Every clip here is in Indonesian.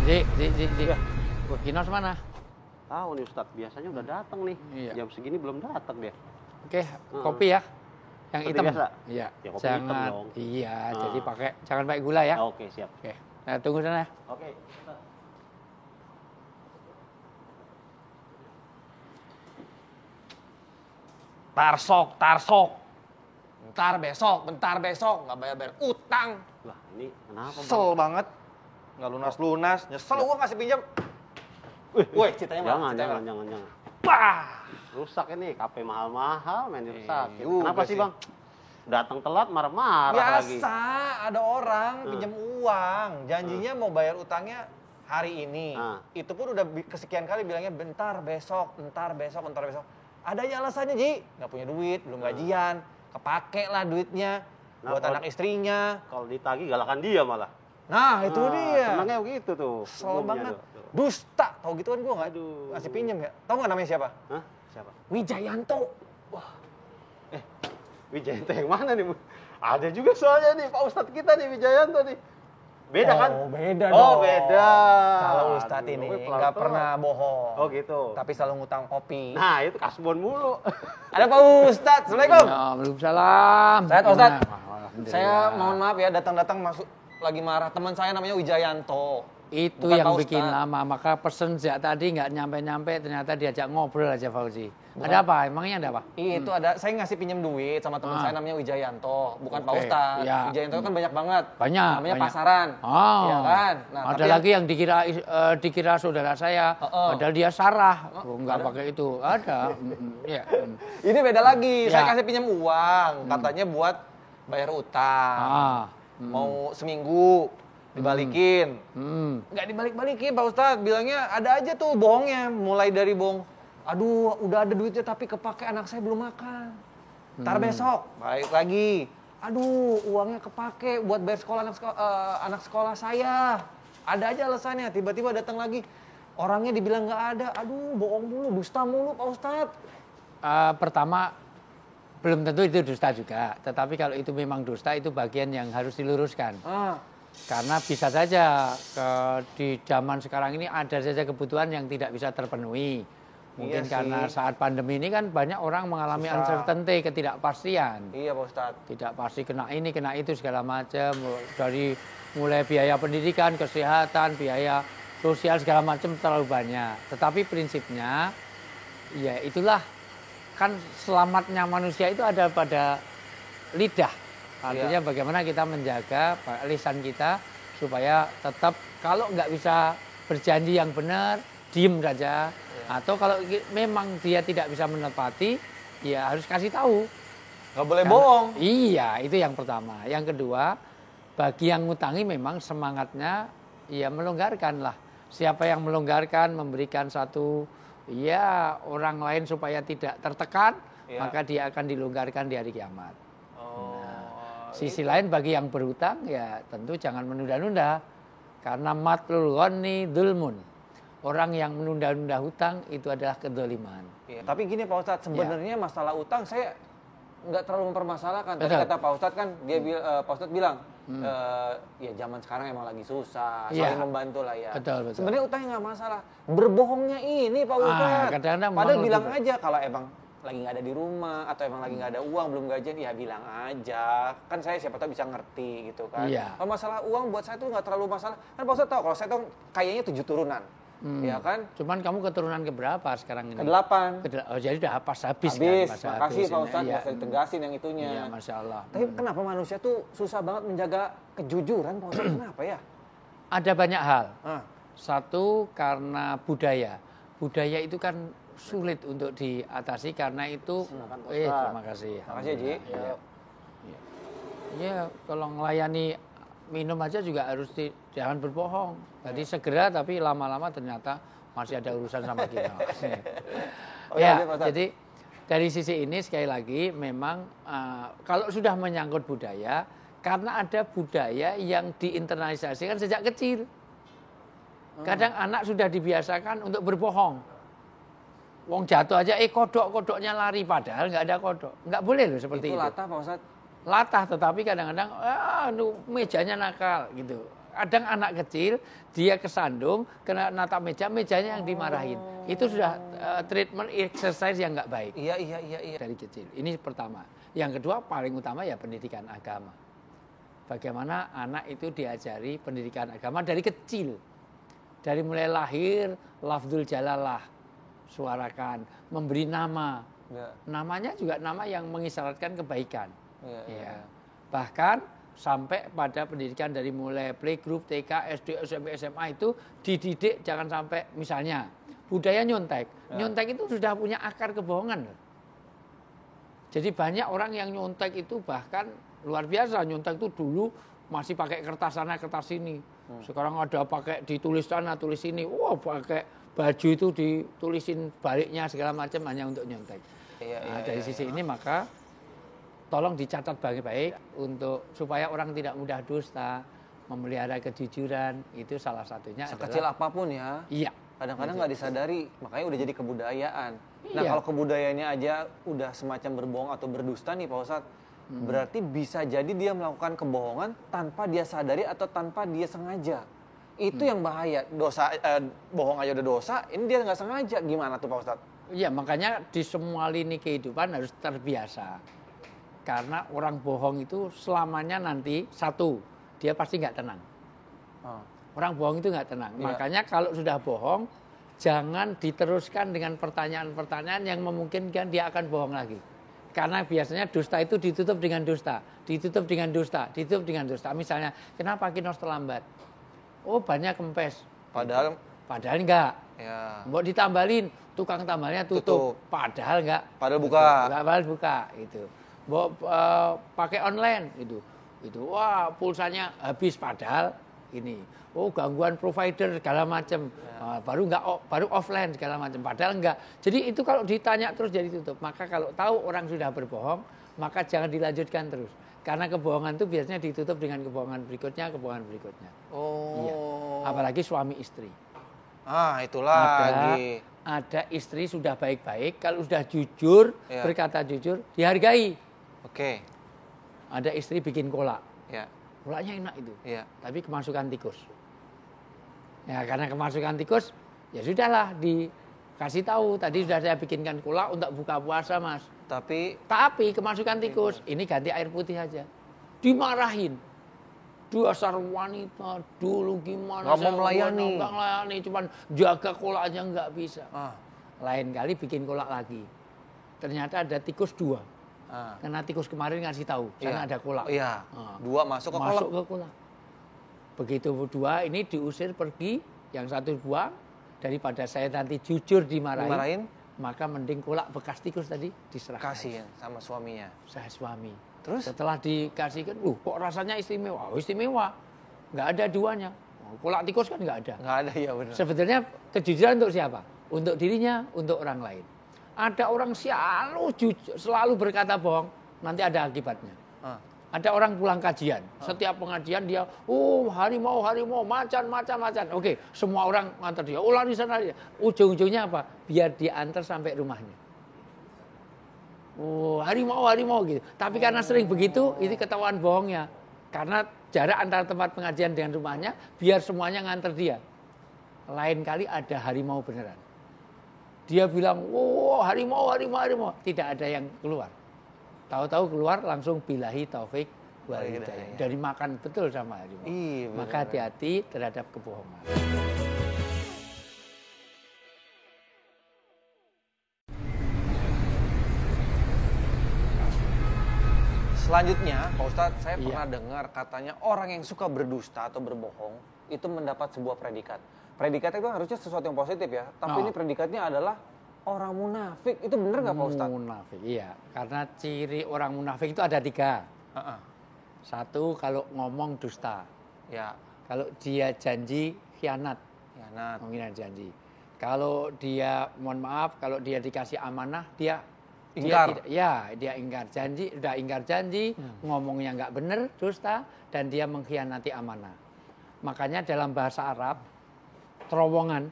Ji. Ya. Kinos mana? Tahu nih Ustadz, biasanya udah datang nih. Iya. Jam segini belum datang dia. Oke, kopi ya. Yang Seperti hitam. biasa? Iya. Ya, kopi hitam dong. Iya, jadi jangan pakai gula ya. Oke, siap. Oke. Nah, tunggu sana. Oke, Ustadz. Tarsok. Bentar besok, nggak bayar utang. Lah, ini kenapa, Bang? Kesel banget. Nggak lunas. Nyesel gua ngasih pinjam. Woi, ceritanya Jangan. Bah! Rusak ini, KP mahal-mahal main dirusak. Juga Kenapa sih, sih. Bang? Datang telat marah-marah lagi. Biasa ada orang pinjam uang, janjinya mau bayar utangnya hari ini. Itu pun udah kesekian kali bilangnya bentar besok. Ada aja alasannya, Ji. Nggak punya duit, belum gajian, kepake lah duitnya Nah, buat anak istrinya. Kalau ditagih galakan dia malah. Nah, itu dia. Senangnya begitu tuh. Kesel umumnya banget. tuh. Dusta, tau gitu kan gue nggak Aduh. ngasih pinjam ya. Tahu nggak namanya siapa? Hah? Siapa? Wijayanto. Wijayanto yang mana nih, Bu? Ada juga soalnya nih Pak Ustadz kita nih, Wijayanto nih. Beda kan? Oh, beda Oh, dong. beda. Kalau Ustadz Aduh, ini pelan-pelan. nggak pernah bohong. Oh, gitu. Tapi selalu ngutang kopi. Nah, itu kasbon mulu. Ada Pak Ustadz, Assalamualaikum. Ya, Waalaikumsalam. Sehat, Pak Ustadz? Gimana? Alhamdulillah. Saya mohon maaf ya datang-datang masuk lagi marah. Teman saya namanya Wijayanto. Itu Bukan yang Pak bikin Ustadz. lama, maka pesen sejak tadi nggak nyampe-nyampe, ternyata diajak ngobrol aja Fauzi. Ada apa? Emangnya ada apa? Itu ada, saya ngasih pinjam duit sama teman saya namanya Wijayanto, bukan Pak Oke, Ustadz. ya. Wijayanto kan banyak banget. Banyak. Namanya banyak. pasaran. Oh. Iya kan? Nah, ada tapi lagi yang dikira saudara saya, padahal dia Sarah. Nggak pakai itu. Ada. Ya. ini beda lagi. Ya. Saya kasih pinjam uang, katanya buat bayar utang. Mau seminggu dibalikin. Nggak dibalik-balikin Pak Ustadz. Bilangnya ada aja tuh bohongnya. Mulai dari bohong. Aduh, udah ada duitnya tapi kepake anak saya belum makan. Ntar besok, balik lagi. Aduh, uangnya kepake buat bayar sekolah anak sekolah saya. Ada aja alasannya. Tiba-tiba datang lagi. Orangnya dibilang nggak ada. Aduh, bohong mulu, dusta mulu Pak Ustadz. Pertama, belum tentu itu dusta juga. Tetapi kalau itu memang dusta, itu bagian yang harus diluruskan. Karena bisa saja di zaman sekarang ini ada saja kebutuhan yang tidak bisa terpenuhi. Mungkin Iya karena sih. saat pandemi ini kan banyak orang mengalami uncertainty, ketidakpastian. Iya Pak Ustadz. Tidak pasti kena ini, kena itu segala macam. Dari mulai biaya pendidikan, kesehatan, biaya sosial segala macam terlalu banyak. Tetapi prinsipnya, ya itulah kan selamatnya manusia itu ada pada lidah. Artinya bagaimana kita menjaga lisan kita supaya tetap kalau nggak bisa berjanji yang benar, diem saja. Atau kalau memang dia tidak bisa menepati, ya harus kasih tahu. Nggak boleh bohong. Iya, itu yang pertama. Yang kedua, bagi yang ngutangi memang semangatnya ya melonggarkan lah. Siapa yang melonggarkan, memberikan satu ya orang lain supaya tidak tertekan, maka dia akan dilonggarkan di hari kiamat. Sisi lain bagi yang berhutang ya tentu jangan menunda-nunda. Karena matlul ghani dzulmun. Orang yang menunda-nunda hutang itu adalah kezaliman. Iya, tapi gini Pak Ustadz, sebenarnya masalah utang saya nggak terlalu mempermasalahkan. Tadi kata Pak Ustadz kan, Pak Ustadz bilang, ya zaman sekarang emang lagi susah, saling membantu lah ya. Betul. Sebenarnya utangnya nggak masalah. Berbohongnya ini Pak Ustadz. Kadang-kadang Padahal bilang aja kalau emang lagi nggak ada di rumah atau emang lagi nggak ada uang belum gajian, ya bilang aja. Kan saya siapa tahu bisa ngerti gitu kan. Kalau masalah uang buat saya tuh nggak terlalu masalah. Kan Pak Ustadz tahu kalau saya tahu kayaknya 7 turunan. Ya kan? Cuman kamu keturunan keberapa sekarang ini? Ke-8. Oh, jadi udah habis kan? Makasih Pak Ustadz, ya. bisa ditegasin yang itunya. Iya, Masya Allah. Tapi kenapa manusia tuh susah banget menjaga kejujuran Pak Ustadz? Kenapa ya? Ada banyak hal. Satu, karena budaya. Budaya itu kan sulit untuk diatasi karena itu... terima kasih. Terima kasih, Ji. Ya, kalau melayani minum aja juga harus jangan berbohong. Jadi segera tapi lama-lama ternyata masih ada urusan sama kita. Jadi dari sisi ini sekali lagi memang kalau sudah menyangkut budaya, karena ada budaya yang diinternalisasikan sejak kecil. Kadang anak sudah dibiasakan untuk berbohong. Wong jatuh aja, kodoknya lari padahal nggak ada kodok. Nggak boleh loh seperti itu. Itu latah Pak Ustadz. Latah, tetapi kadang-kadang mejanya nakal gitu. Kadang anak kecil dia kesandung kena natap meja, mejanya yang dimarahin. Itu sudah treatment exercise yang nggak baik. Iya. Dari kecil. Ini pertama. Yang kedua paling utama ya pendidikan agama. Bagaimana anak itu diajari pendidikan agama dari kecil. Dari mulai lahir, lafzul jalalah, suarakan, memberi nama. Ya. Namanya juga nama yang mengisyaratkan kebaikan. Ya. Bahkan sampai pada pendidikan dari mulai playgroup, TK, SD, SMP, SMA itu dididik jangan sampai misalnya budaya nyontek. Nyontek itu sudah punya akar kebohongan. Jadi banyak orang yang nyontek itu bahkan luar biasa. Nyontek itu dulu masih pakai kertas sana, kertas sini. Sekarang ada pakai ditulis sana, tulis sini. Wah, pakai baju itu ditulisin baliknya segala macam hanya untuk nyontek. Dari sisi ini maka tolong dicatat baik-baik untuk supaya orang tidak mudah dusta, memelihara kejujuran, itu salah satunya. Sekecil apapun ya. Iya. Kadang-kadang nggak disadari, makanya udah jadi kebudayaan. Nah, Iya. kalau kebudayaannya aja udah semacam berbohong atau berdusta nih Pak Ustadz, berarti bisa jadi dia melakukan kebohongan tanpa dia sadari atau tanpa dia sengaja. Itu yang bahaya. Bohong aja udah dosa, ini dia nggak sengaja. Gimana tuh Pak Ustadz? Iya, makanya di semua lini kehidupan harus terbiasa. Karena orang bohong itu selamanya nanti, satu, dia pasti nggak tenang. Orang bohong itu nggak tenang. Iya. Makanya kalau sudah bohong, jangan diteruskan dengan pertanyaan-pertanyaan yang memungkinkan dia akan bohong lagi. Karena biasanya dusta itu ditutup dengan dusta, ditutup dengan dusta, ditutup dengan dusta. Misalnya, kenapa Kinos terlambat? Oh, banyak kempes. Padahal enggak. ya. Mau ditambalin, tukang tambalnya tutup. Padahal enggak. Padahal buka. Padahal buka itu. Mau pakai online itu. Wah, pulsanya habis padahal ini. Oh, gangguan provider segala macam. Baru offline segala macam. Padahal enggak. Jadi itu kalau ditanya terus jadi tutup. Maka kalau tahu orang sudah berbohong, maka jangan dilanjutkan terus. Karena kebohongan itu biasanya ditutup dengan kebohongan berikutnya. Oh. Iya. Apalagi suami istri. Itulah lagi. Ada istri sudah baik-baik, kalau sudah jujur, berkata jujur, dihargai. Oke. Ada istri bikin kolak. Ya. Kolaknya enak itu. Iya. Tapi kemasukan tikus. Ya, karena kemasukan tikus, ya sudahlah dikasih tahu. Tadi sudah saya bikinkan kolak untuk buka puasa, Mas. Tapi Kemasukan tikus, ini ganti air putih aja. Dimarahin. Dasar wanita dulu gimana? Nggak mau melayani. Nggak melayani, cuman jaga kolak aja nggak bisa. Lain kali bikin kolak lagi. Ternyata ada tikus 2. Karena tikus kemarin ngasih tahu, sana ada kolak. Iya. 2 masuk ke kolak. Begitu 2 ini diusir pergi, yang 1 buang, daripada saya nanti jujur dimarahin. Maka mending kolak bekas tikus tadi diserahkan. Kasihin sama suaminya. Saya suami. Terus? Setelah dikasihkan, kok rasanya istimewa? Istimewa. Nggak ada duanya. Kolak tikus kan nggak ada. Nggak ada, ya benar. Sebetulnya kejujuran untuk siapa? Untuk dirinya, untuk orang lain. Ada orang selalu berkata bohong, nanti ada akibatnya. Ada orang pulang kajian, setiap pengajian dia, harimau, macan. Oke, semua orang ngantar dia, lari sana. Ujung-ujungnya apa? Biar diantar sampai rumahnya. Harimau gitu. Tapi karena sering begitu, ini ketahuan bohongnya. Karena jarak antara tempat pengajian dengan rumahnya, biar semuanya nganter dia. Lain kali ada harimau beneran. Dia bilang, harimau. Tidak ada yang keluar. Tahu-tahu keluar langsung billahi taufik wal hidayah. Dari makan betul sama harimau. Maka hati-hati terhadap kebohongan. Selanjutnya, Pak Ustadz, saya pernah dengar katanya orang yang suka berdusta atau berbohong itu mendapat sebuah predikat. Predikatnya itu harusnya sesuatu yang positif ya, tapi ini predikatnya adalah orang munafik. Itu benar nggak Pak Ustadz? Munafik, iya. Karena ciri orang munafik itu ada 3. 1, kalau ngomong dusta. Ya. Kalau dia janji, khianat. Mungkin janji. Kalau dia, mohon maaf, kalau dia dikasih amanah, dia ingkar. Dia ingkar janji, udah ingkar janji, ngomongnya nggak benar, dusta, dan dia mengkhianati amanah. Makanya dalam bahasa Arab, terowongan,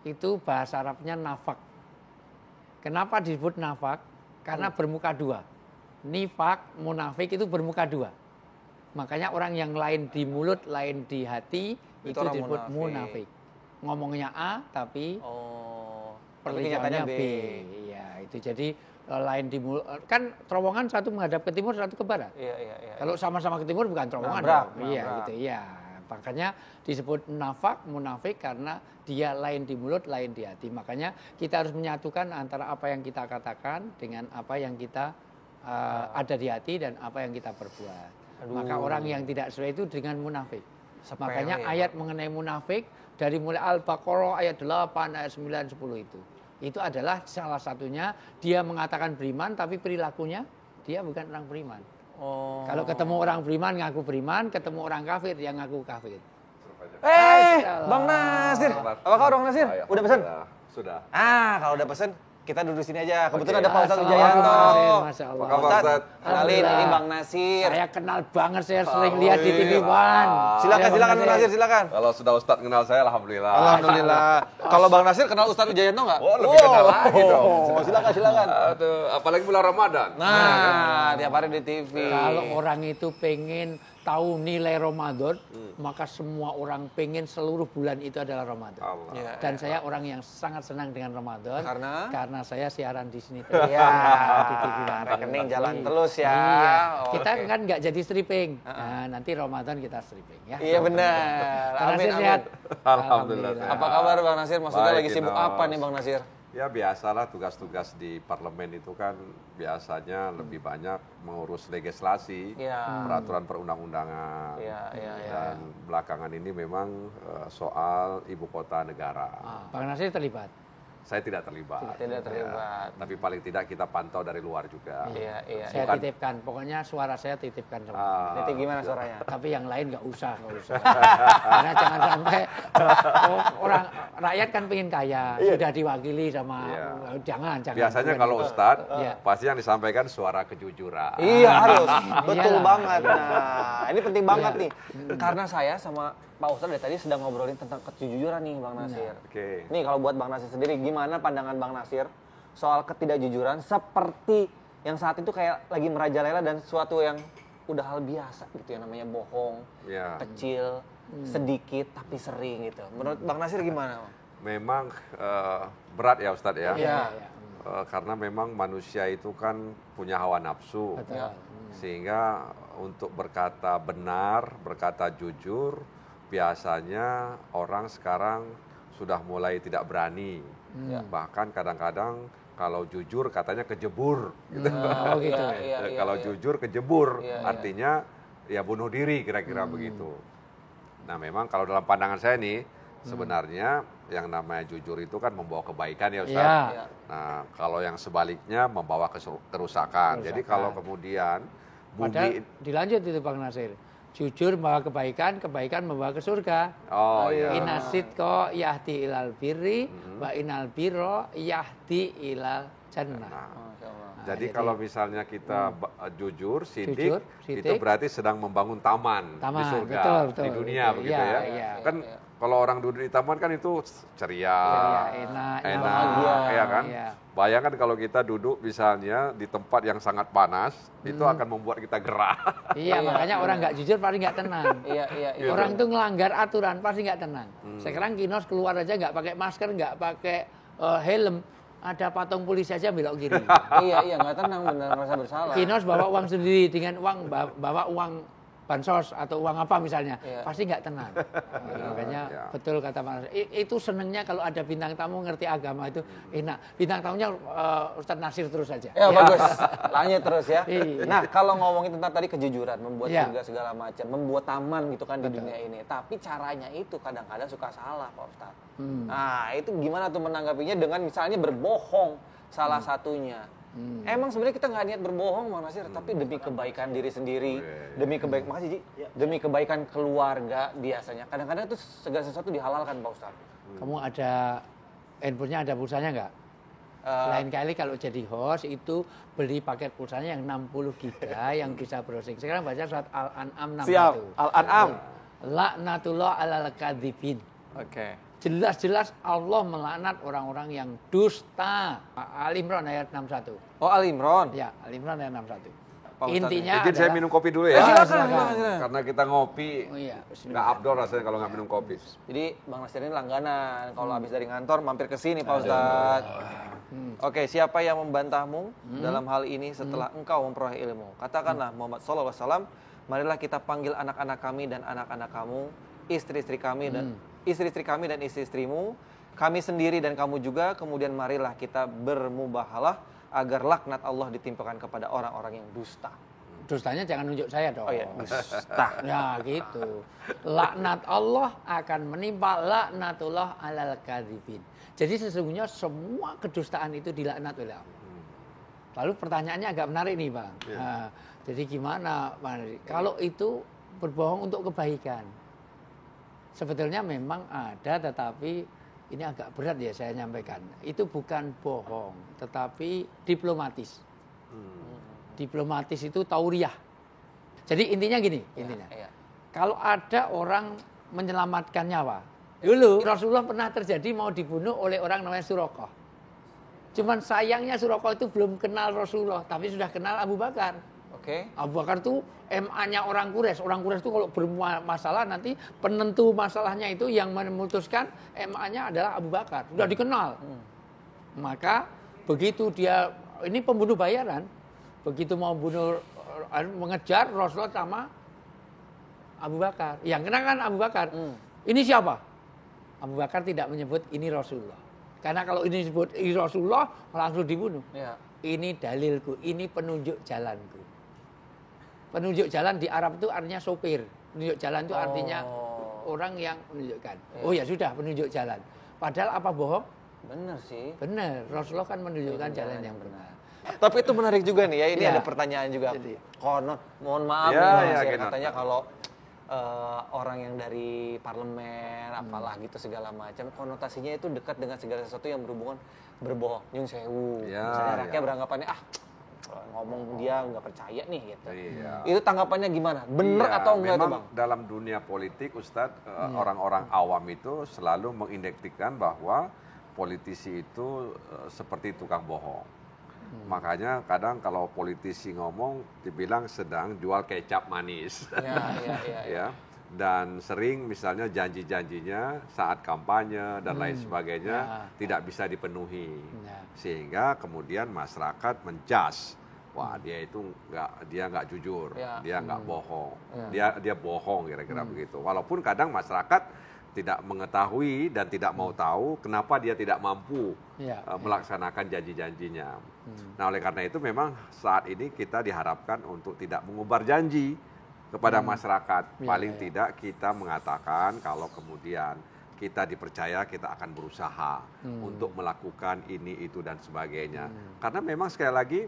itu bahasa Arabnya nafak. Kenapa disebut nafak? Karena bermuka 2. Nifak, munafik itu bermuka 2. Makanya orang yang lain di mulut, lain di hati, itu orang disebut munafik. Ngomongnya A, tapi perlihatnya B. Ya, itu jadi lain di mulut. Kan terowongan satu menghadap ke timur, satu ke barat. Iya. Kalau sama-sama ke timur bukan terowongan. Iya, gitu. Iya. Makanya disebut munafik karena dia lain di mulut, lain di hati. Makanya kita harus menyatukan antara apa yang kita katakan dengan apa yang kita ada di hati dan apa yang kita perbuat. Maka orang yang tidak sesuai itu dengan munafik. Makanya ayat mengenai munafik dari mulai Al-Baqarah ayat 8, ayat 9, 10 itu. Itu adalah salah satunya dia mengatakan beriman tapi perilakunya dia bukan orang beriman. Kalau ketemu orang beriman ngaku beriman, ketemu orang kafir dia ngaku kafir. Bang Nasir. Apa kabar Bang Nasir? Udah pesan? Sudah. Kalau udah pesan kita duduk sini aja. Kebetulan Oke. ada Pak Ustadz Wijayanto. Masya Allah. Apa kabar, Ustadz, Ustadz? kenalin ini Bang Nasir. Saya kenal banget, saya sering lihat di TV One. Silakan Bang Nasir, silakan. Kalau sudah Ustadz kenal saya, alhamdulillah. Alhamdulillah. Kalau Bang Nasir kenal Ustadz Wijayanto nggak? Oh, lebih kenal lagi dong. Silakan. Aduh, apalagi bulan Ramadan. Nah, tiap hari di TV. Kalau orang itu pengen tahu nilai Ramadan, maka semua orang pengen seluruh bulan itu adalah Ramadan. Allah. Ya, Dan saya orang yang sangat senang dengan Ramadan karena saya siaran di sini terus. Iya, Di TV One. rekening jalan terus ya. Iya. Oke. Kita kan nggak jadi stripping. Nah, nanti Ramadan kita stripping ya. Iya benar. Bang Amin, Nasir sehat. amin. Alhamdulillah. Apa kabar Bang Nasir? Maksudnya Baik, lagi sibuk Kinos. apa nih Bang Nasir? Ya biasalah tugas-tugas di parlemen itu kan biasanya lebih banyak mengurus legislasi, Iya. peraturan perundang-undangan. Iya. Dan belakangan ini memang soal ibu kota negara. Bang Nasir terlibat. Saya tidak terlibat. Tidak terlibat. Tapi paling tidak kita pantau dari luar juga. Iya. Saya titipkan, pokoknya suara saya titipkan sama. Nanti gimana suaranya? Tapi yang lain nggak usah. Karena jangan sampai orang rakyat kan pengen kaya, sudah diwakili sama jangan. Biasanya bukan kalau itu. Ustadz Iya. pasti yang disampaikan suara kejujuran. Iya harus, betul Iyalah. banget. Nah, ini penting banget nih, karena saya sama Pak Ustadz dari tadi sedang ngobrolin tentang kejujuran nih Bang Nasir. Oke. Nih kalau buat Bang Nasir sendiri, gimana pandangan Bang Nasir soal ketidakjujuran seperti yang saat itu kayak lagi merajalela dan sesuatu yang udah hal biasa gitu ya, namanya bohong, Ya. kecil, sedikit tapi sering gitu. Menurut Bang Nasir gimana? Bang? Memang berat ya Ustadz ya. Iya. Karena memang manusia itu kan punya hawa nafsu. Betul. Sehingga untuk berkata benar, berkata jujur, biasanya orang sekarang sudah mulai tidak berani. Bahkan kadang-kadang kalau jujur katanya kejebur. Gitu. Oh gitu. Kalau jujur kejebur, Iya. artinya ya bunuh diri kira-kira begitu. Nah memang kalau dalam pandangan saya nih, sebenarnya yang namanya jujur itu kan membawa kebaikan ya Ustaz. Iya. Nah kalau yang sebaliknya membawa kerusakan. Jadi kalau kemudian Padahal bumi... dilanjut itu Bang Nasir. Jujur membawa kebaikan, kebaikan membawa ke surga. Oh iya. Inasidko yahdi ilal birri, wa inal birro yahdi ilal jannah. Masya Allah. Jadi kalau misalnya kita jujur, sidik, Jujur, itu sidik. berarti sedang membangun taman, di Taman, surga, betul. di dunia Itu, begitu iya, ya. iya. Kan kalau orang duduk di taman kan itu ceria, Enak, bahagia, ya kan? iya. Bayangkan kalau kita duduk misalnya di tempat yang sangat panas, itu akan membuat kita gerah. Iya, makanya orang nggak jujur pasti nggak tenang. Iya. Orang tuh ngelanggar aturan pasti nggak tenang. Sekarang Kinos keluar aja nggak pakai masker, nggak pakai helm, ada patung polisi aja belok kiri. Iya, nggak tenang, benar merasa bersalah. Kinos bawa uang sendiri dengan bawa uang bansos atau uang apa misalnya, pasti nggak tenang. Makanya betul kata Mas. Itu senengnya kalau ada bintang tamu ngerti agama itu enak. Bintang tamunya Ustadz Nasir terus aja. Ya bagus, lanjut terus ya. Iya. Nah kalau ngomongin tentang tadi kejujuran, membuat Iya. surga segala macam, membuat taman gitu kan di dunia ini. Tapi caranya itu kadang-kadang suka salah Pak Ustadz. Nah itu gimana tuh menanggapinya dengan misalnya berbohong salah satunya. Emang sebenarnya kita nggak niat berbohong Bang Nasir, tapi demi kebaikan diri sendiri, demi kebaikan, makasih Ji, demi kebaikan keluarga biasanya. Kadang-kadang itu segala sesuatu dihalalkan Pak Ustadz. Kamu ada handphonenya, ada pulsanya nggak? Lain kali kalau jadi host itu beli paket pulsanya yang 60 giga yang bisa browsing. Sekarang baca surat Al-An'am 61. Siap, Al-An'am. Laknatullah alal kadzibin. Oke. Jelas-jelas Allah melaknat orang-orang yang dusta. Al Imran ayat 61. Oh Al Imran. Ya, Al Imran ayat 61. Pak Ustadz? Intinya Izin saya minum kopi dulu ya. Silakan. Karena kita ngopi Oh iya, nggak abdol rasanya kalau nggak minum kopi. Jadi Bang Nasir ini langganan. Kalau habis dari kantor mampir ke sini Pak Ustadz. Oke, siapa yang membantahmu dalam hal ini setelah engkau memperoleh ilmu? Katakanlah Muhammad SAW, marilah kita panggil anak-anak kami dan anak-anak kamu, istri-istri kami dan istri-istri kami dan istri-istrimu, kami sendiri dan kamu juga, kemudian marilah kita bermubahalah agar laknat Allah ditimpakan kepada orang-orang yang dusta. Dustanya jangan nunjuk saya dong. Oh iya, dusta. Ya gitu. Laknat Allah akan menimpa laknatullah alal kadzibin. Jadi sesungguhnya semua kedustaan itu dilaknat oleh Allah. Lalu pertanyaannya agak menarik nih Bang. Nah, jadi gimana Bang? Kalau itu berbohong untuk kebaikan. Sebetulnya memang ada, tetapi ini agak berat ya saya nyampaikan. Itu bukan bohong, tetapi diplomatis. Diplomatis itu tauriah. Jadi intinya gini, intinya. Kalau ada orang menyelamatkan nyawa, dulu Rasulullah pernah terjadi mau dibunuh oleh orang namanya Suraqah. Cuman sayangnya Suraqah itu belum kenal Rasulullah, tapi sudah kenal Abu Bakar. Oke. Abu Bakar itu MA-nya orang Quraisy. Orang Quraisy itu kalau bermasalah nanti penentu masalahnya itu yang memutuskan MA-nya adalah Abu Bakar. Sudah dikenal. Maka begitu dia, ini pembunuh bayaran, begitu mau mengejar Rasulullah sama Abu Bakar. Yang kenal kan Abu Bakar. Ini siapa? Abu Bakar tidak menyebut ini Rasulullah. Karena kalau ini disebut ini Rasulullah langsung dibunuh. Ya. Ini dalilku, ini penunjuk jalanku. Penunjuk jalan di Arab itu artinya sopir. Penunjuk jalan itu artinya orang yang menunjukkan. Oh ya sudah, penunjuk jalan. Padahal apa bohong? Bener sih. Benar, Rasulullah kan menunjukkan jalan yang benar. Tapi itu menarik juga nih ya, ini Ya. ada pertanyaan juga. Jadi. Konon, mohon maaf Ya, nih Mas, ya, ya, Genot. katanya kalau orang yang dari parlemen, apalah gitu segala macam, konotasinya itu dekat dengan segala sesuatu yang berhubungan berbohong, nyun sewu. Ya, Misalnya rakyat ya. beranggapannya, ngomong dia nggak percaya nih gitu. Iya. Itu tanggapannya gimana? Bener Iya, atau enggak tuh memang Bang? dalam dunia politik Ustadz, orang-orang awam itu selalu mengindikasikan bahwa politisi itu seperti tukang bohong. Makanya kadang kalau politisi ngomong dibilang sedang jual kecap manis. Iya. Ya. Dan sering misalnya janji-janjinya saat kampanye dan lain sebagainya tidak bisa dipenuhi. Sehingga kemudian masyarakat menjas, wah dia itu nggak jujur, dia nggak bohong, dia bohong kira-kira begitu. Walaupun kadang masyarakat tidak mengetahui dan tidak mau tahu kenapa dia tidak mampu melaksanakan janji-janjinya. Nah oleh karena itu memang saat ini kita diharapkan untuk tidak mengubar janji kepada masyarakat. Paling tidak kita mengatakan kalau kemudian kita dipercaya, kita akan berusaha untuk melakukan ini, itu, dan sebagainya. Karena memang sekali lagi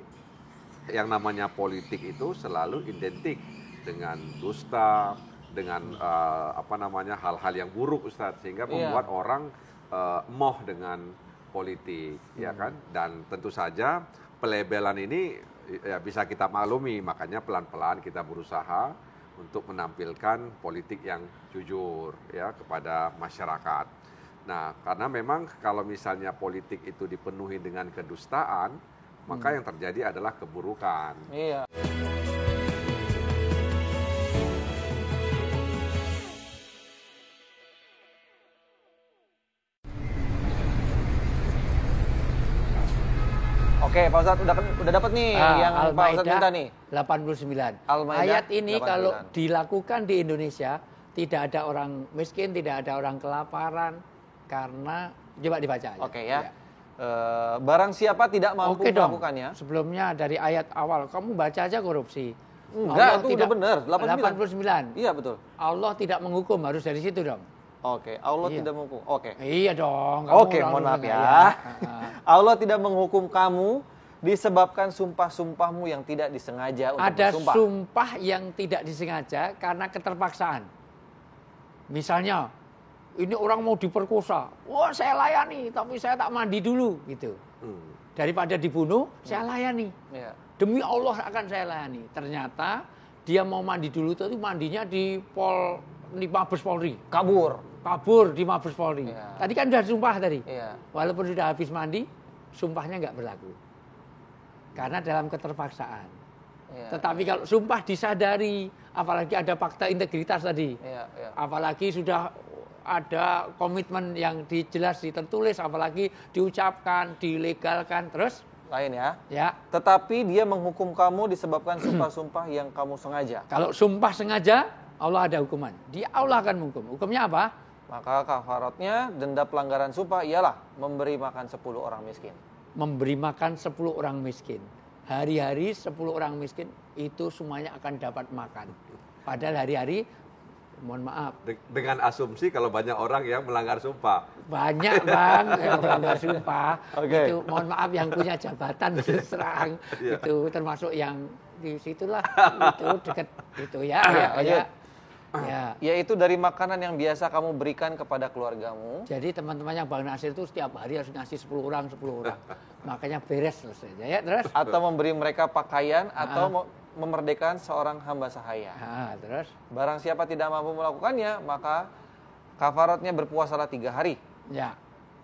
yang namanya politik itu selalu identik dengan dusta, dengan hal-hal yang buruk Ustadz, sehingga membuat orang moh dengan politik, ya kan? Dan tentu saja pelebelan ini ya bisa kita maklumi, makanya pelan-pelan kita berusaha untuk menampilkan politik yang jujur ya kepada masyarakat. Nah, karena memang kalau misalnya politik itu dipenuhi dengan kedustaan, maka yang terjadi adalah keburukan. Iya. Oke, Pak Ustadz udah dapat nih yang Pak Ustadz minta nih. 89. Al-Maidah Ayat ini 89. kalau dilakukan di Indonesia, tidak ada orang miskin, tidak ada orang kelaparan, karena coba dibaca aja. Oke ya. Barang siapa tidak mampu Oke dong. melakukannya. Sebelumnya dari ayat awal, kamu baca aja korupsi. Enggak, itu udah bener. 89. Iya betul. Allah tidak menghukum, harus dari situ dong. Oke, Allah Iya. tidak menghukum. Oke. Iya dong. kamu Oke, langsung mohon maaf dengar ya. Allah tidak menghukum kamu disebabkan sumpah-sumpahmu yang tidak disengaja untuk Ada bersumpah. sumpah yang tidak disengaja karena keterpaksaan. Misalnya, ini orang mau diperkosa, wah saya layani, tapi saya tak mandi dulu, gitu. Daripada dibunuh, saya layani. Iya. Demi Allah akan saya layani. Ternyata dia mau mandi dulu, tapi mandinya di Mabes Polri. Kabur. Di Mabes Polri. Iya. Tadi kan sudah sumpah tadi. Iya. Walaupun sudah habis mandi, sumpahnya nggak berlaku. Karena dalam keterpaksaan. Tetapi kalau sumpah disadari, apalagi ada fakta integritas tadi, apalagi sudah ada komitmen yang jelas tertulis, apalagi diucapkan, dilegalkan, terus lain ya. Tetapi dia menghukum kamu disebabkan sumpah-sumpah yang kamu sengaja. Kalau sumpah sengaja, Allah ada hukuman. Dia Allah akan menghukum. Hukumnya apa? Maka kafaratnya denda pelanggaran sumpah ialah memberi makan 10 orang miskin. Memberi makan 10 orang miskin. Hari-hari 10 orang miskin itu semuanya akan dapat makan. Padahal hari-hari, mohon maaf. Dengan asumsi kalau banyak orang yang melanggar sumpah. Banyak Bang yang melanggar sumpah. Itu mohon maaf yang punya jabatan serang. Itu termasuk yang di situlah. Itu dekat itu ya. Yaitu dari makanan yang biasa kamu berikan kepada keluargamu. Jadi teman-teman yang Bang Nasir itu setiap hari harus ngasih 10 orang. Makanya beres selesai. Ya, terus? Atau memberi mereka pakaian atau memerdekakan seorang hamba sahaya. Terus? Barang siapa tidak mampu melakukannya, maka kafaratnya berpuasalah 3 hari. Ya.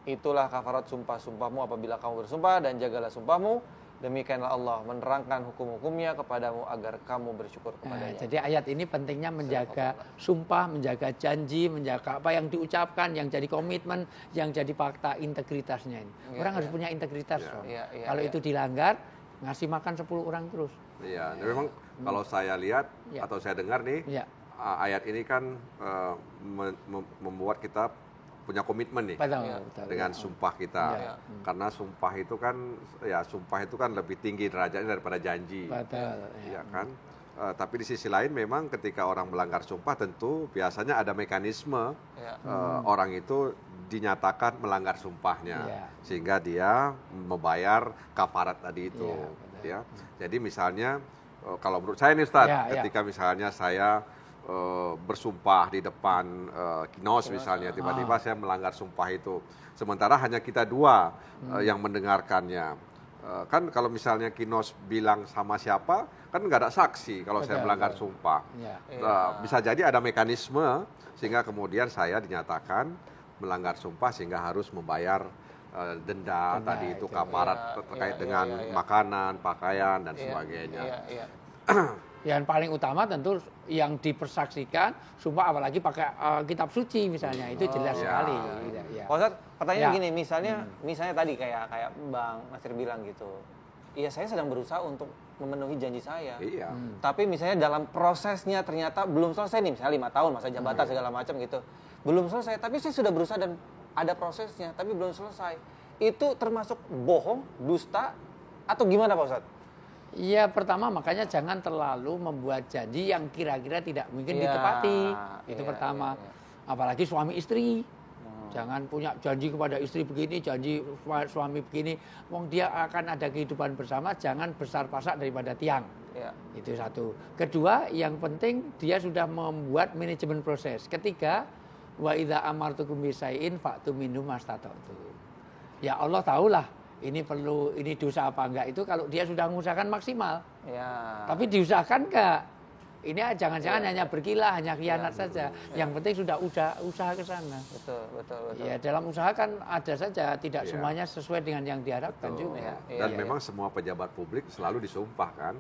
Itulah kafarat sumpah-sumpahmu apabila kamu bersumpah, dan jagalah sumpahmu. Demikianlah Allah menerangkan hukum-hukumnya kepadamu agar kamu bersyukur kepadanya. Jadi ayat ini pentingnya menjaga sumpah, menjaga janji, menjaga apa yang diucapkan, yang jadi komitmen, yang jadi fakta integritasnya ini. Orang harus punya integritas. Kalau itu dilanggar, ngasih makan 10 orang terus. Iya, memang kalau saya lihat atau saya dengar nih, ayat ini kan membuat kita punya komitmen nih dengan sumpah kita. Karena sumpah itu kan lebih tinggi derajatnya daripada janji. Ya kan? Tapi di sisi lain memang ketika orang melanggar sumpah tentu biasanya ada mekanisme orang itu dinyatakan melanggar sumpahnya sehingga dia membayar kafarat tadi itu. Jadi misalnya kalau menurut saya nih Ustaz, ketika misalnya saya bersumpah di depan Kinos misalnya, tiba-tiba saya melanggar sumpah itu, sementara hanya kita 2 yang mendengarkannya. Kan kalau misalnya Kinos bilang sama siapa, kan nggak ada saksi kalau saya melanggar sumpah. Bisa jadi ada mekanisme sehingga kemudian saya dinyatakan melanggar sumpah sehingga harus membayar denda tadi itu, kafarat terkait dengan makanan, pakaian dan sebagainya. Yang paling utama tentu yang dipersaksikan sumpah, apalagi pakai kitab suci misalnya, itu jelas sekali. Pak Ustadz, pertanyaan gini, misalnya tadi kayak Bang Nasir bilang gitu, iya saya sedang berusaha untuk memenuhi janji saya. Tapi misalnya dalam prosesnya ternyata belum selesai nih, misalnya 5 tahun masa jabatan segala macam gitu, belum selesai, tapi saya sudah berusaha dan ada prosesnya, tapi belum selesai. Itu termasuk bohong, dusta, atau gimana Pak Ustadz? Iya, pertama makanya jangan terlalu membuat janji yang kira-kira tidak mungkin ditepati. Itu pertama. Apalagi suami istri. Jangan punya janji kepada istri begini, janji suami begini. Wong dia akan ada kehidupan bersama, jangan besar pasak daripada tiang. Itu satu. Kedua, yang penting dia sudah membuat manajemen proses. Ketiga, wa idza amartukum bisai'in fa'tu minhu mastata'tum. Ya Allah tahulah ini perlu, ini dosa apa enggak, itu kalau dia sudah mengusahakan maksimal. Tapi diusahakan enggak? Ini jangan-jangan hanya berkilah, hanya khianat saja. Yang penting sudah usaha ke sana. Betul. Ya, dalam usaha kan ada saja, tidak semuanya sesuai dengan yang diharapkan juga. Dan memang semua pejabat publik selalu disumpah kan.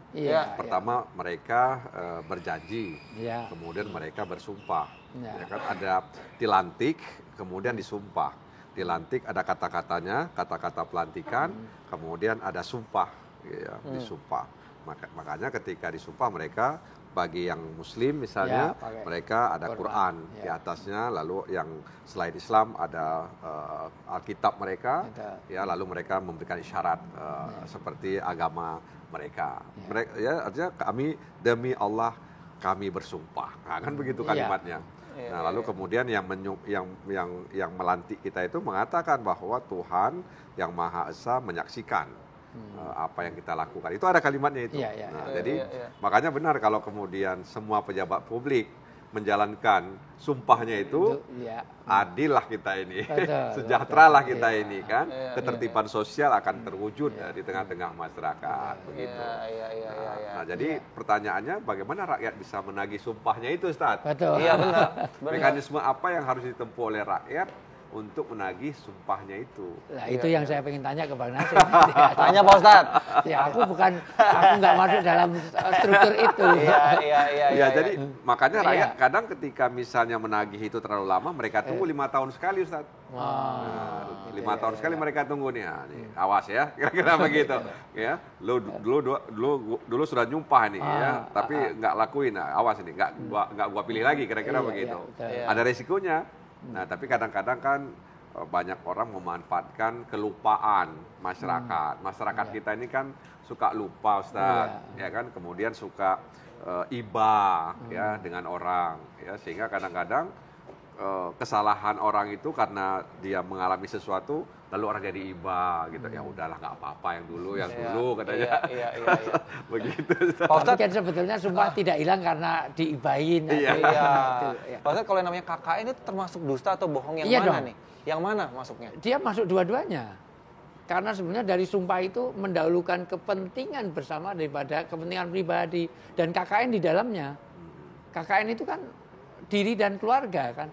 Pertama mereka berjanji, kemudian mereka bersumpah. Ya kan, ada dilantik, kemudian disumpah. Dilantik ada kata-katanya, kata-kata pelantikan, kemudian ada sumpah, disumpah. Makanya ketika disumpah mereka, bagi yang Muslim misalnya, mereka ada Quran di atasnya, lalu yang selain Islam ada Alkitab mereka, lalu mereka memberikan isyarat seperti agama mereka. Artinya kami demi Allah kami bersumpah, kan begitu kalimatnya. Nah, lalu kemudian yang melantik kita itu mengatakan bahwa Tuhan yang Maha Esa menyaksikan apa yang kita lakukan. Itu ada kalimatnya itu. Jadi makanya benar kalau kemudian semua pejabat publik menjalankan sumpahnya itu, adil lah kita ini, sejahtera lah kita ini kan, ketertiban sosial akan terwujud di tengah-tengah masyarakat, begitu. Nah, jadi pertanyaannya bagaimana rakyat bisa menagih sumpahnya itu, Ustaz? Iya benar. Mekanisme apa yang harus ditempuh oleh rakyat untuk menagih sumpahnya itu. Nah, itu yang saya pengen tanya ke Bang Nasir. Tanya Pak Ustadz. Ya, aku nggak masuk dalam struktur itu. Iya. Jadi makanya rakyat kadang ketika misalnya menagih itu terlalu lama, mereka tunggu 5 tahun sekali, Ustaz. Nah, 5 tahun sekali mereka tunggu nih. Nah, nih, awas ya, kira-kira begitu. Ya, dulu sudah nyumpah nih ya, tapi nggak lakuin. Nah, awas ini, nggak gua pilih lagi, kira-kira begitu. Ada resikonya. Nah, tapi kadang-kadang kan banyak orang memanfaatkan kelupaan masyarakat. Masyarakat kita ini kan suka lupa, Ustaz. Ya kan, kemudian suka iba ya dengan orang ya, sehingga kadang-kadang kesalahan orang itu karena dia mengalami sesuatu lalu orang jadi iba gitu. Ya udahlah, nggak apa-apa yang dulu katanya. Iya. Begitu. Tapi kan sebetulnya sumpah tidak hilang karena diibahin. Iya. Pak Ustadz, kalau yang namanya KKN itu termasuk dusta atau bohong yang mana nih? Yang mana masuknya? Dia masuk dua-duanya. Karena sebenarnya dari sumpah itu mendahulukan kepentingan bersama daripada kepentingan pribadi. Dan KKN di dalamnya. KKN itu kan diri dan keluarga kan.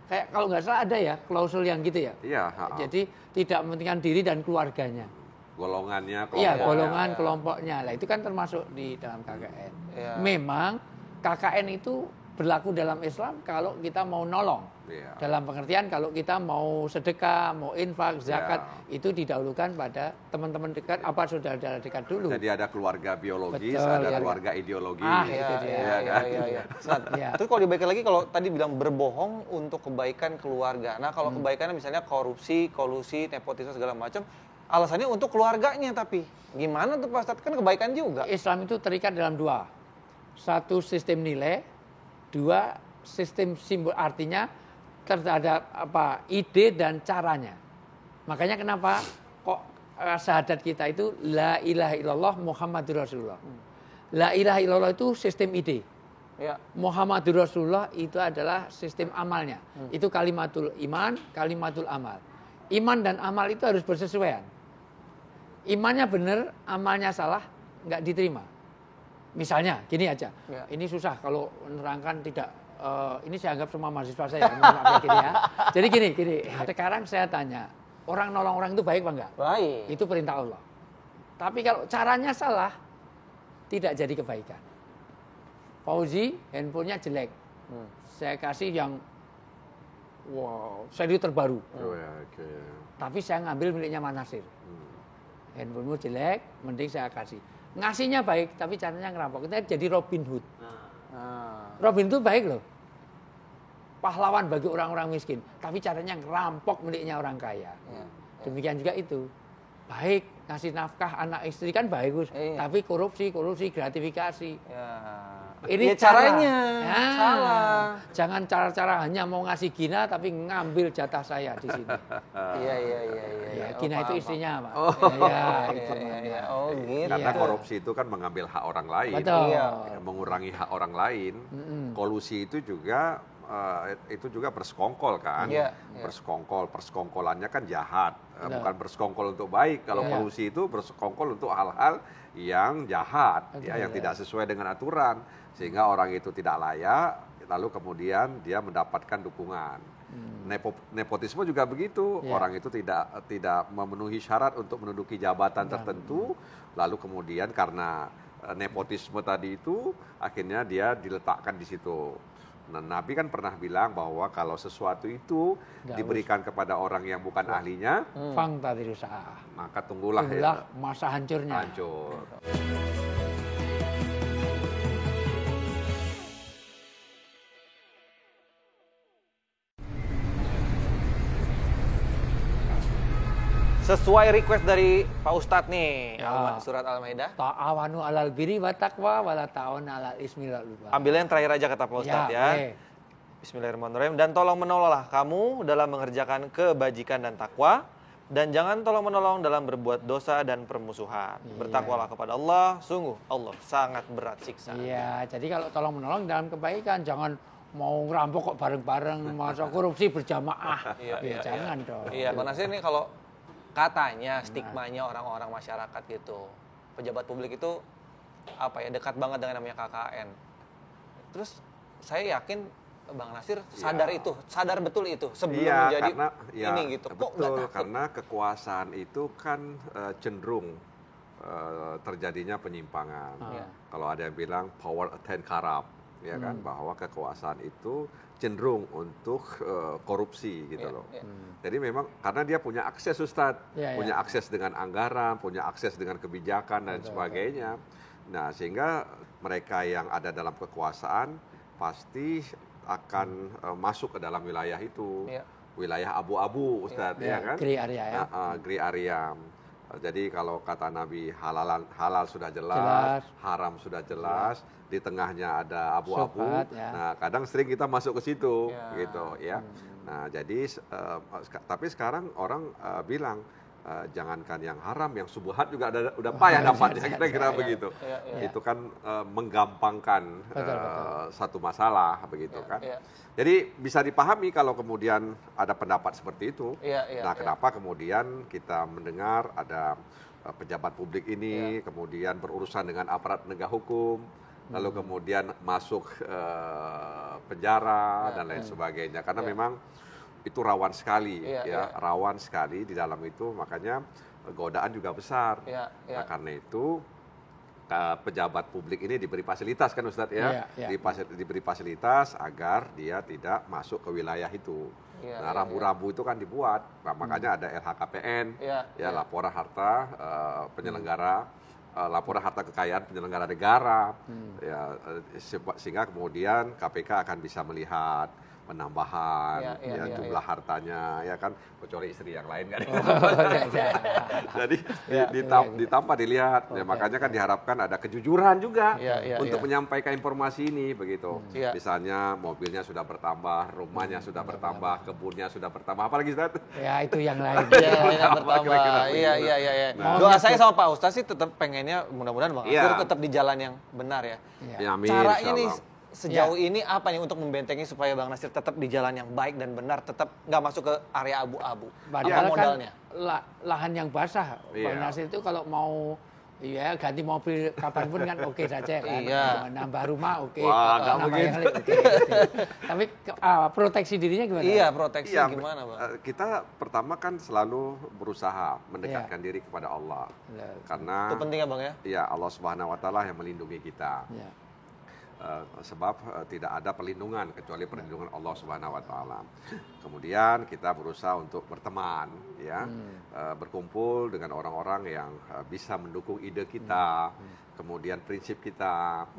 Kayak kalau nggak salah ada ya klausul yang gitu ya. Iya. Jadi tidak mementingkan diri dan keluarganya. Golongannya, kelompoknya. Iya, golongan, kelompoknya. Lah itu kan termasuk di dalam KKN. Ya. Memang KKN itu berlaku dalam Islam kalau kita mau nolong. Ya. Dalam pengertian kalau kita mau sedekah, mau infak, zakat, itu didahulukan pada teman-teman dekat, apa saudara dekat dulu. Jadi ada keluarga biologis, Betul, ada ya, keluarga ideologis. Itu dia. Iya. Nah, terus kalau dibaikin lagi, kalau tadi bilang berbohong untuk kebaikan keluarga. Nah, kalau kebaikannya misalnya korupsi, kolusi, nepotisme segala macam, alasannya untuk keluarganya, tapi gimana tuh Pak Ustadz? Kan kebaikan juga. Islam itu terikat dalam dua. Satu, sistem nilai. Dua, sistem simbol, artinya terhadap ide dan caranya. Makanya kenapa kok syahadat kita itu la ilaha illallah Muhammadur Rasulullah. La ilaha illallah itu sistem ide. Ya. Muhammadur Rasulullah itu adalah sistem amalnya. Itu kalimatul iman, kalimatul amal. Iman dan amal itu harus bersesuaian. Imannya benar, amalnya salah, nggak diterima. Misalnya, gini aja. Ya. Ini susah kalau menerangkan tidak. Ini saya anggap semua mahasiswa saya. Gini ya. Jadi gini. Sekarang saya tanya, orang nolong orang itu baik apa enggak? Baik. Itu perintah Allah. Tapi kalau caranya salah, tidak jadi kebaikan. Fauzi, handphonenya jelek. Saya kasih yang, seri terbaru. Tapi saya ngambil miliknya Mas Nasir. Handphonemu jelek, mending saya kasih. Ngasihnya baik, tapi caranya ngerampok. Kita jadi Robin Hood. Robin itu baik loh. Pahlawan bagi orang-orang miskin. Tapi caranya ngerampok miliknya orang kaya. Demikian juga itu. Baik, ngasih nafkah anak istri kan bagus. Tapi korupsi, gratifikasi. Ini caranya salah. Jangan cara-cara hanya mau ngasih Gina tapi ngambil jatah saya di sini. Iya. Gina itu istrinya, Pak. Iya. Oh, gitu. Karena korupsi itu kan mengambil hak orang lain. Betul. Mengurangi hak orang lain. Kolusi itu juga bersekongkol kan. Persekongkolannya kan jahat. Bukan bersekongkol untuk baik. Kalau kolusi itu bersekongkol untuk hal-hal yang jahat, yang tidak sesuai dengan aturan, sehingga orang itu tidak layak, lalu kemudian dia mendapatkan dukungan. Nepotisme juga begitu, orang itu tidak memenuhi syarat untuk menduduki jabatan tertentu, lalu kemudian karena nepotisme tadi itu akhirnya dia diletakkan di situ. Nah, Nabi kan pernah bilang bahwa kalau sesuatu itu diberikan kepada orang yang bukan ahlinya, maka tunggulah masa hancurnya. Hancur. Sesuai request dari Pak Ustadz nih, surat Al-Maidah. Ta'awanu alal birri wa taqwa wa la ta'awanu alal ismi wal udwan. Ambil yang terakhir aja kata Pak Ustadz ya. Bismillahirrahmanirrahim. Dan tolong menolonglah kamu dalam mengerjakan kebajikan dan takwa, dan jangan tolong menolong dalam berbuat dosa dan permusuhan. Bertakwalah kepada Allah, sungguh Allah sangat berat siksa. Iya, jadi kalau tolong menolong dalam kebaikan, jangan mau ngerampok kok bareng-bareng, masa korupsi berjamaah. Jangan dong. Iya, Pak Nasir nih kalau katanya stigmanya orang-orang masyarakat gitu, pejabat publik itu dekat banget dengan namanya KKN. Terus saya yakin Bang Nasir sadar itu, sadar betul itu sebelum Iya, menjadi karena, ini gitu. Kok nggak betul, takut? karena kekuasaan itu kan cenderung terjadinya penyimpangan. Kalau ada yang bilang power attend corrupt, ya kan, bahwa kekuasaan itu cenderung untuk korupsi gitu loh. Jadi memang karena dia punya akses Ustadz, punya akses dengan anggaran, punya akses dengan kebijakan dan sebagainya. Nah, sehingga mereka yang ada dalam kekuasaan pasti akan masuk ke dalam wilayah itu. Wilayah abu-abu Ustadz, ya kan? Gray area ya. Gray area. Jadi kalau kata Nabi halal sudah jelas, haram sudah jelas, di tengahnya ada abu-abu. Nah, kadang sering kita masuk ke situ, gitu ya. Nah, jadi tapi sekarang orang bilang jangankan yang haram, yang subuhat juga udah payah dapatnya, kira-kira begitu. Itu kan menggampangkan satu masalah, begitu kan. Jadi bisa dipahami kalau kemudian ada pendapat seperti itu. Nah, kenapa kemudian kita mendengar ada pejabat publik ini kemudian berurusan dengan aparat penegak hukum, lalu kemudian masuk penjara dan lain sebagainya. Karena memang itu rawan sekali, rawan sekali di dalam itu, makanya godaan juga besar. Nah, karena itu pejabat publik ini diberi fasilitas kan Ustadz ya, diberi fasilitas agar dia tidak masuk ke wilayah itu. Nah, rambu-rambu itu kan dibuat, nah, makanya ada LHKPN, laporan harta penyelenggara, laporan harta kekayaan penyelenggara negara, sehingga kemudian KPK akan bisa melihat penambahan jumlah hartanya, ya kan, kecuali istri yang lain kan. Jadi ditambah dilihat, makanya kan diharapkan ada kejujuran juga untuk menyampaikan informasi ini begitu. Misalnya mobilnya sudah bertambah, rumahnya sudah bertambah, kebunnya sudah bertambah, apalagi Ustaz? Ya itu yang lain. Bertambah. Iya. Doa saya sama Pak Ustaz sih tetap pengennya mudah-mudahan Bang Nasir tetap di jalan yang benar ya. Amin, cara ini sejauh ini apa nih untuk membentengi supaya Bang Nasir tetap di jalan yang baik dan benar, tetap nggak masuk ke area abu-abu? Apa modalnya? Kan lahan yang basah, Bang Nasir itu kalau mau ganti mobil kapanpun kan oke saja kan. Nambah rumah oke. Nambah yang lain oke. Tapi proteksi dirinya gimana? Iya, proteksi gimana, Bang? Kita pertama kan selalu berusaha mendekatkan diri kepada Allah. Karena itu penting ya, Bang ya? Iya, Allah Subhanahu wa taala yang melindungi kita. Sebab tidak ada perlindungan kecuali perlindungan Allah Subhanahu wa taala. Kemudian kita berusaha untuk berteman berkumpul dengan orang-orang yang bisa mendukung ide kita, kemudian prinsip kita,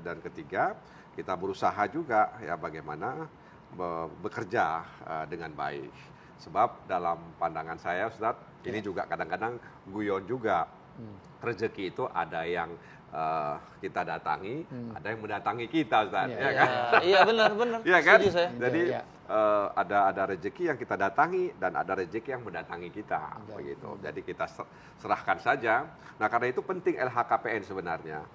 dan ketiga kita berusaha juga ya bagaimana bekerja dengan baik. Sebab dalam pandangan saya Ustaz, ini juga kadang-kadang guyon juga. Rezeki itu ada yang kita datangi, ada yang mendatangi kita, Ustaz. Iya benar. Iya kan? Setuju saya. Jadi ada rezeki yang kita datangi dan ada rezeki yang mendatangi kita, begitu. Jadi kita serahkan saja. Nah, karena itu penting LHKPN sebenarnya,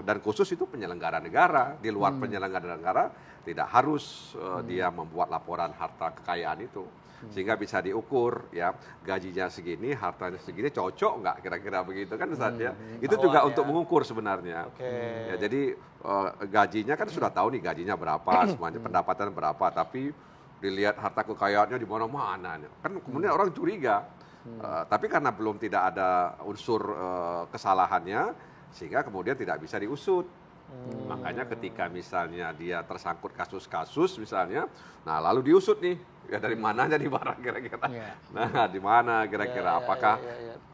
dan khusus itu penyelenggara negara. Di luar penyelenggara negara tidak harus dia membuat laporan harta kekayaan itu. Sehingga bisa diukur ya, gajinya segini, hartanya segini, cocok nggak kira-kira begitu kan Ustaz ya. Itu juga untuk mengukur sebenarnya. Ya, jadi gajinya kan sudah tahu nih gajinya berapa, semuanya pendapatan berapa, tapi dilihat harta kekayaannya di mana-mana. Kan kemudian orang curiga. Tapi karena belum tidak ada unsur kesalahannya, sehingga kemudian tidak bisa diusut. Makanya ketika misalnya dia tersangkut kasus-kasus misalnya, nah lalu diusut nih, ya dari mananya di barang kira-kira. Nah, di mana kira-kira apakah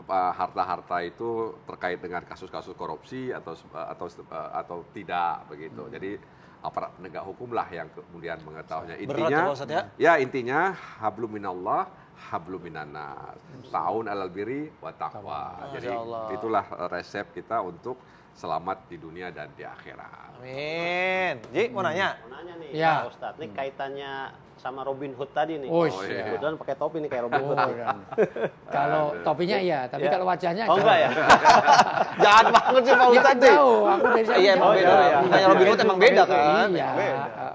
harta-harta itu terkait dengan kasus-kasus korupsi atau tidak begitu. Jadi aparat penegak hukum lah yang kemudian mengetahuinya. Intinya intinya hablum minallah, hablum minannas. Ta'awun 'alal birri wa taqwa. Jadi itulah resep kita untuk selamat di dunia dan di akhirat. Amin. Ji, mau nanya? Mau nanya nih, Pak Ustadz. Ini kaitannya sama Robin Hood tadi nih. Kebetulan pakai topi nih kayak Robin Hood. Kalau topinya iya, tapi kalau wajahnya enggak ya? Jahat banget sih Pak Ustadz. Jauh, aku dari sana. Iya, emang beda ya. Kayak Robin Hood emang beda kan? Iya.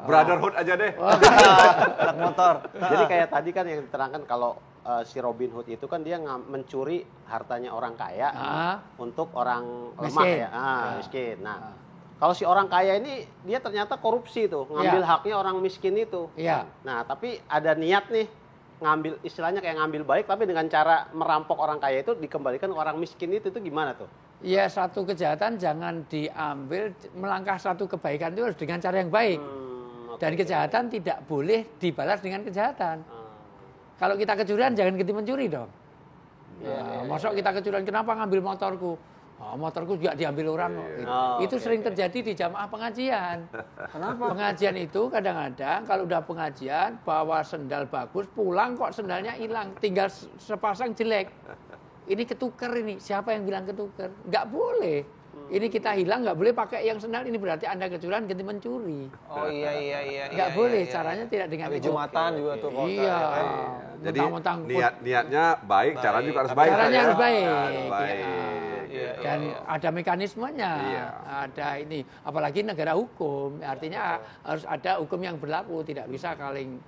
Brotherhood aja deh. Anak motor. Jadi kayak tadi kan yang diterangkan kalau si Robin Hood itu kan dia mencuri hartanya orang kaya untuk orang lemah ya, miskin. Nah, kalau si orang kaya ini dia ternyata korupsi tuh, ngambil haknya orang miskin itu. Iya. Nah, tapi ada niat nih ngambil, istilahnya kayak ngambil baik, tapi dengan cara merampok orang kaya itu dikembalikan ke orang miskin itu gimana tuh? Ya, satu kejahatan jangan diambil, melangkah satu kebaikan itu harus dengan cara yang baik. Dan kejahatan tidak boleh dibalas dengan kejahatan. Kalau kita kecurian jangan ganti mencuri dong. Masuk kita kecurian, kenapa ngambil motorku? Motorku juga diambil orang. Itu sering terjadi di jamaah pengajian. Kenapa? Pengajian itu kadang-kadang kalau udah pengajian bawa sendal bagus, pulang kok sendalnya hilang, tinggal sepasang jelek. Ini ketuker ini, siapa yang bilang ketuker? Nggak boleh. Ini kita hilang, nggak boleh pakai yang sendal, ini berarti Anda kecurian ganti mencuri. Oh iya. Nggak boleh, caranya tidak dengan itu. Jumatan juga tuh. Iya. Jadi niatnya baik, caranya juga harus baik. Caranya harus baik. Dan Iya. ada mekanismenya, ada ini. Apalagi negara hukum, artinya harus ada hukum yang berlaku. Tidak bisa kaling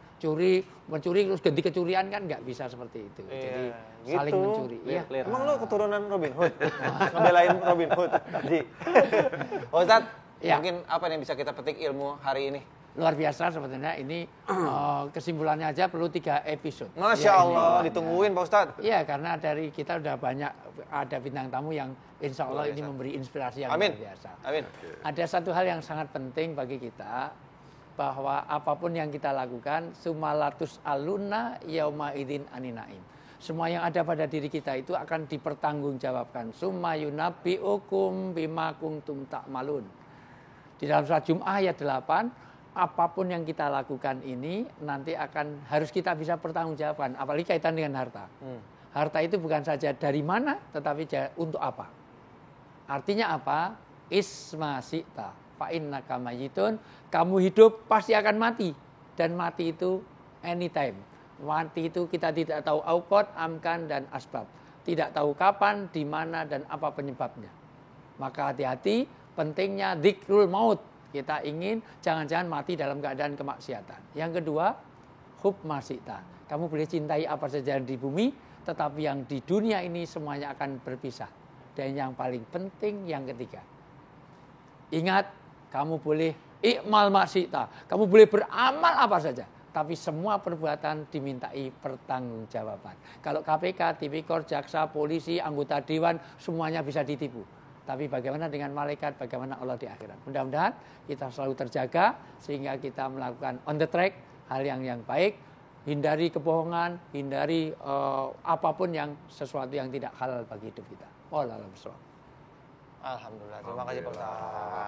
mencuri terus ganti kecurian kan nggak bisa seperti itu. Jadi saling mencuri. Iya. Emang lu keturunan Robin Hood? Ngebelain Robin Hood. Ustadz, mungkin apa yang bisa kita petik ilmu hari ini? Luar biasa sebetulnya ini kesimpulannya aja perlu 3 episode. Masya Allah, ditungguin Pak Ustadz. Iya, karena dari kita udah banyak ada bintang tamu yang insya Allah ini memberi inspirasi yang luar biasa. Amin. Ada satu hal yang sangat penting bagi kita, bahwa apapun yang kita lakukan, sumalatus aluna yauma idzin aninaim. Semua yang ada pada diri kita itu akan dipertanggungjawabkan. Summa yunabbiukum bima kuntum ta'malun. Di dalam surat Jum'ah ayat 8, apapun yang kita lakukan ini nanti harus kita bisa pertanggungjawabkan, apalagi kaitan dengan harta. Harta itu bukan saja dari mana, tetapi untuk apa. Artinya apa? Isma syi'ta fa innaka mayyitun. Kamu hidup pasti akan mati, dan mati itu anytime. Mati itu kita tidak tahu auqat, amkan, dan asbab. Tidak tahu kapan, di mana, dan apa penyebabnya. Maka hati-hati, pentingnya dzikrul maut. Kita ingin jangan-jangan mati dalam keadaan kemaksiatan. Yang kedua, hub masita. Kamu boleh cintai apa saja di bumi, tetapi yang di dunia ini semuanya akan berpisah. Dan yang paling penting yang ketiga, ingat, kamu boleh ikmal masita. Kamu boleh beramal apa saja, tapi semua perbuatan dimintai pertanggungjawaban. Kalau KPK, Tipikor, jaksa, polisi, anggota dewan, semuanya bisa ditipu. Tapi bagaimana dengan malaikat, bagaimana Allah di akhirat. Mudah-mudahan kita selalu terjaga sehingga kita melakukan on the track hal yang baik, hindari kebohongan, hindari apapun yang sesuatu yang tidak halal bagi hidup kita. Alhamdulillah. Alhamdulillah. Terima kasih Pak Ustaz.